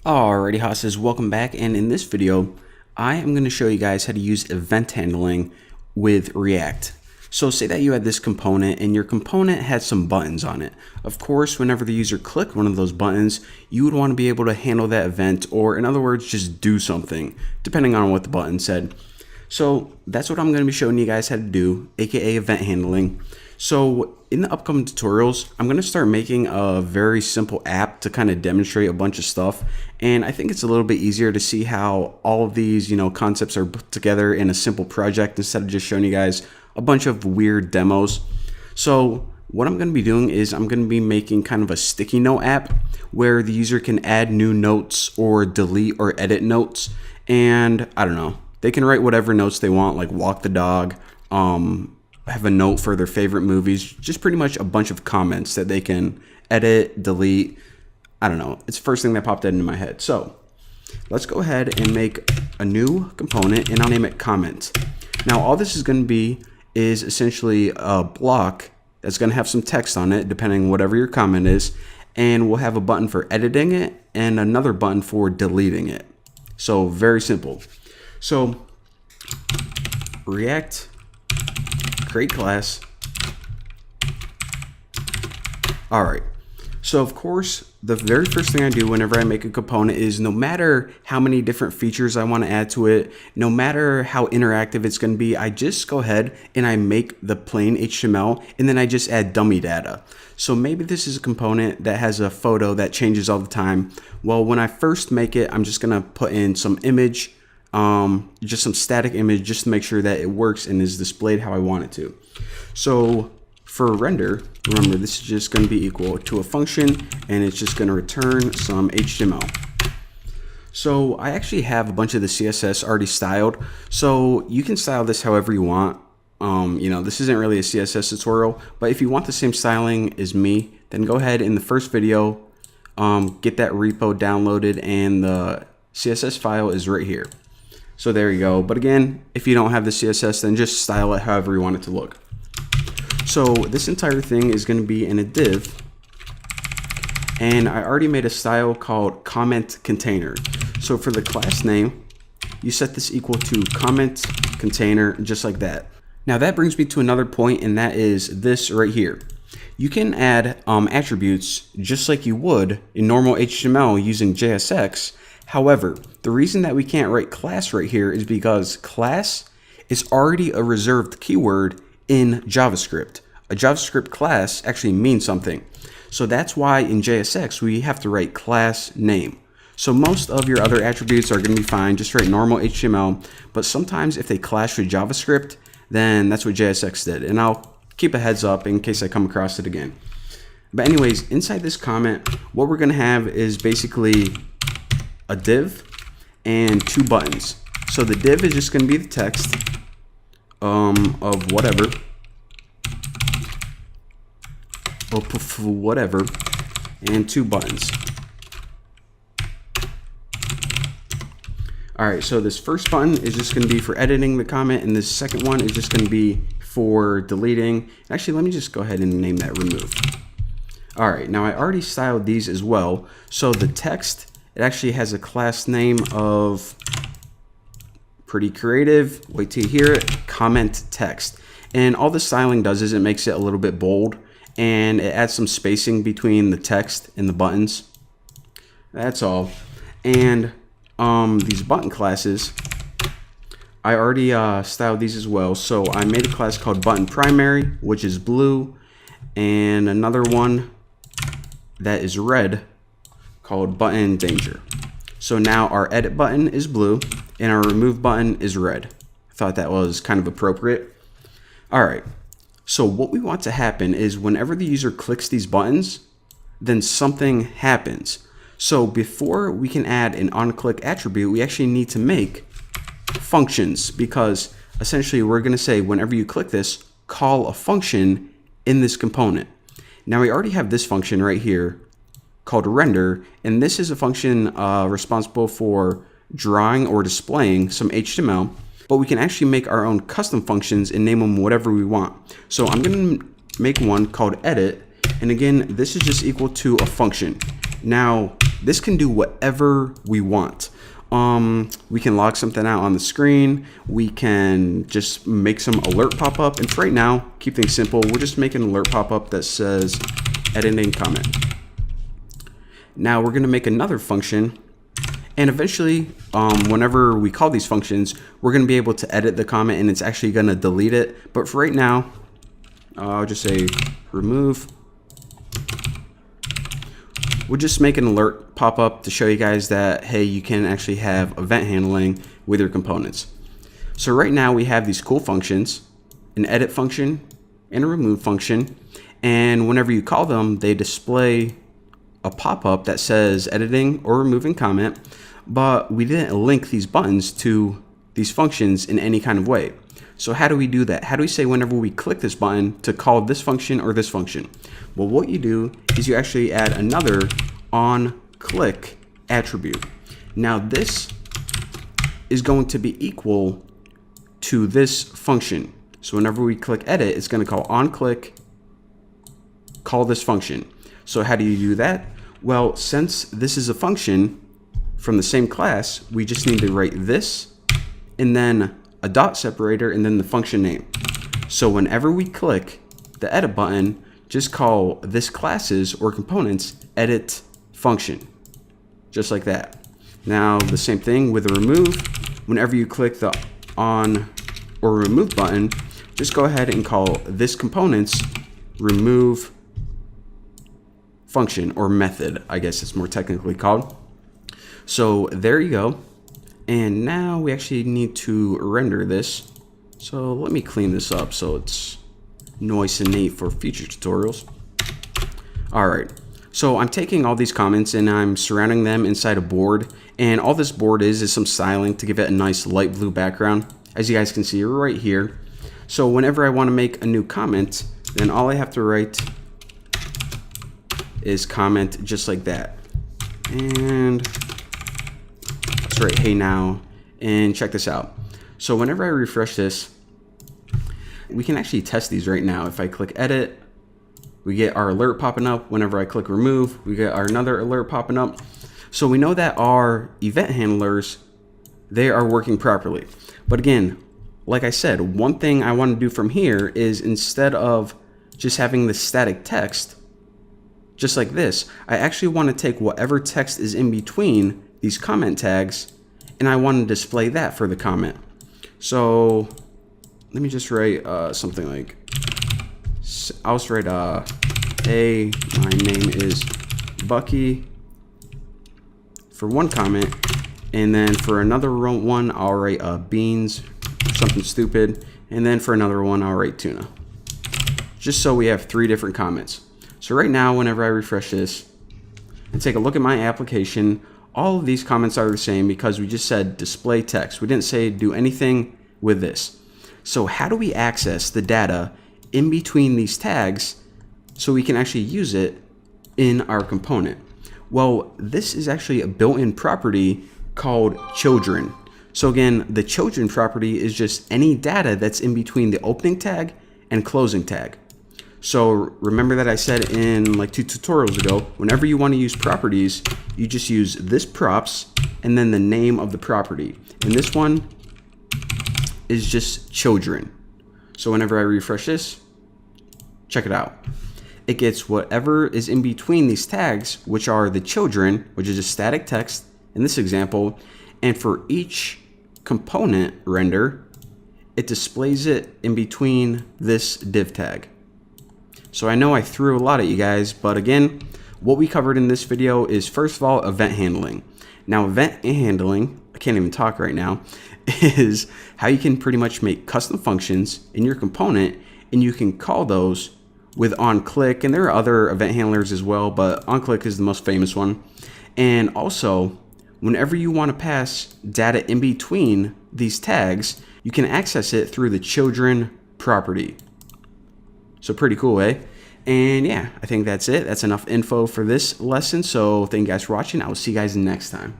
Alrighty hosses, welcome back, and in this video I am going to show you guys how to use event handling with React. So say that you had this component and your component had some buttons on it. Of course, whenever the user clicked one of those buttons, you would want to be able to handle that event, or in other words, just do something, depending on what the button said. So that's what I'm going to be showing you guys how to do, aka event handling. So in the upcoming tutorials, I'm going to start making a very simple app to kind of demonstrate a bunch of stuff. And I think it's a little bit easier to see how all of these, concepts are put together in a simple project instead of just showing you guys a bunch of weird demos. So what I'm going to be doing is I'm going to be making kind of a sticky note app where the user can add new notes or delete or edit notes. And I don't know, they can write whatever notes they want, like walk the dog, have a note for their favorite movies, just pretty much a bunch of comments that they can edit, delete. I don't know. It's the first thing that popped into my head. So let's go ahead and make a new component, and I'll name it comment. Now all this is going to be is essentially a block that's going to have some text on it, depending on whatever your comment is, and we'll have a button for editing it and another button for deleting it. So very simple. So React create class. All right. So of course, the very first thing I do whenever I make a component is no matter how many different features I want to add to it, no matter how interactive it's going to be, I just go ahead and I make the plain HTML and then I just add dummy data. So maybe this is a component that has a photo that changes all the time. Well, when I first make it, I'm just going to put in some image, just some static image, just to make sure that it works and is displayed how I want it to. So for render, remember this is just going to be equal to a function and it's just going to return some HTML. So I actually have a bunch of the CSS already styled, so you can style this however you want. This isn't really a CSS tutorial, but if you want the same styling as me, then go ahead in the first video, get that repo downloaded, and the CSS file is right here. So there you go. But again, if you don't have the CSS, then just style it however you want it to look. So this entire thing is going to be in a div, and I already made a style called comment container. So for the class name, you set this equal to comment container, just like that. Now that brings me to another point, and that is this right here. You can add attributes just like you would in normal HTML using JSX. However, the reason that we can't write class right here is because class is already a reserved keyword in JavaScript. A JavaScript class actually means something. So that's why in JSX we have to write class name. So most of your other attributes are going to be fine, just write normal HTML, but sometimes if they clash with JavaScript, then that's what JSX did. And I'll keep a heads up in case I come across it again. But anyways, inside this comment, what we're going to have is basically a div and two buttons. So the div is just going to be the text of whatever, and two buttons. All right, so this first button is just going to be for editing the comment, and this second one is just going to be for deleting. Actually, let me just go ahead and name that remove. All right, now I already styled these as well. So the text, it actually has a class name of, pretty creative, wait till you hear it, comment text. And all the styling does is it makes it a little bit bold, and it adds some spacing between the text and the buttons. That's all. And these button classes, I already styled these as well. So I made a class called button primary, which is blue, and another one that is red called button danger. So now our edit button is blue and our remove button is red. I thought that was kind of appropriate. All right. So what we want to happen is whenever the user clicks these buttons, then something happens. So before we can add an onClick attribute, we actually need to make functions, because essentially we're going to say whenever you click this, call a function in this component. Now we already have this function right here called render, and this is a function responsible for drawing or displaying some HTML, but we can actually make our own custom functions and name them whatever we want. So I'm going to make one called edit, and again, this is just equal to a function. Now this can do whatever we want. We can log something out on the screen. We can just make some alert pop up. And for right now, keep things simple. We'll just make an alert pop up that says editing comment. Now we're going to make another function. And eventually, whenever we call these functions, we're going to be able to edit the comment and it's actually going to delete it. But for right now, I'll just say remove. We'll just make an alert pop up to show you guys that, hey, you can actually have event handling with your components. So right now we have these cool functions, an edit function and a remove function. And whenever you call them, they display a pop-up that says editing or removing comment, but we didn't link these buttons to these functions in any kind of way. So how do we do that? How do we say whenever we click this button to call this function or this function? Well, what you do is you actually add another onClick attribute. Now this is going to be equal to this function. So whenever we click edit, it's going to call onClick, call this function. So how do you do that? Well, since this is a function from the same class, we just need to write this and then a dot separator and then the function name. So whenever we click the edit button, just call this class's or components edit function, just like that. Now the same thing with the remove. Whenever you click the on or remove button, just go ahead and call this component's remove function or method, I guess it's more technically called. So there you go. And now we actually need to render this. So let me clean this up so it's nice and neat for future tutorials. All right. So I'm taking all these comments and I'm surrounding them inside a board. And all this board is some styling to give it a nice light blue background. As you guys can see right here. So whenever I want to make a new comment, then all I have to write is comment just like that. And let's write hey now and check this out. So whenever I refresh this, we can actually test these right now. If I click edit, we get our alert popping up. Whenever I click remove, we get our another alert popping up. So we know that our event handlers, they are working properly. But again, like I said, one thing I want to do from here is instead of just having the static text, just like this, I actually want to take whatever text is in between these comment tags and I want to display that for the comment. So let me just write something like, I'll just write, hey, my name is Bucky for one comment. And then for another one, I'll write beans, something stupid. And then for another one, I'll write tuna. Just so we have 3 different comments. So right now, whenever I refresh this and take a look at my application, all of these comments are the same because we just said display text. We didn't say do anything with this. So how do we access the data in between these tags so we can actually use it in our component? Well, this is actually a built-in property called children. So again, the children property is just any data that's in between the opening tag and closing tag. So remember that I said in like 2 tutorials ago, whenever you want to use properties, you just use this props and then the name of the property. And this one is just children. So whenever I refresh this, check it out. It gets whatever is in between these tags, which are the children, which is a static text in this example. And for each component render, it displays it in between this div tag. So I know I threw a lot at you guys, but again, what we covered in this video is first of all, event handling. Now event handling, I can't even talk right now, is how you can pretty much make custom functions in your component and you can call those with onClick, and there are other event handlers as well, but onClick is the most famous one. And also, whenever you want to pass data in between these tags, you can access it through the children property. So pretty cool, eh? And yeah, I think that's it. That's enough info for this lesson. So thank you guys for watching. I will see you guys next time.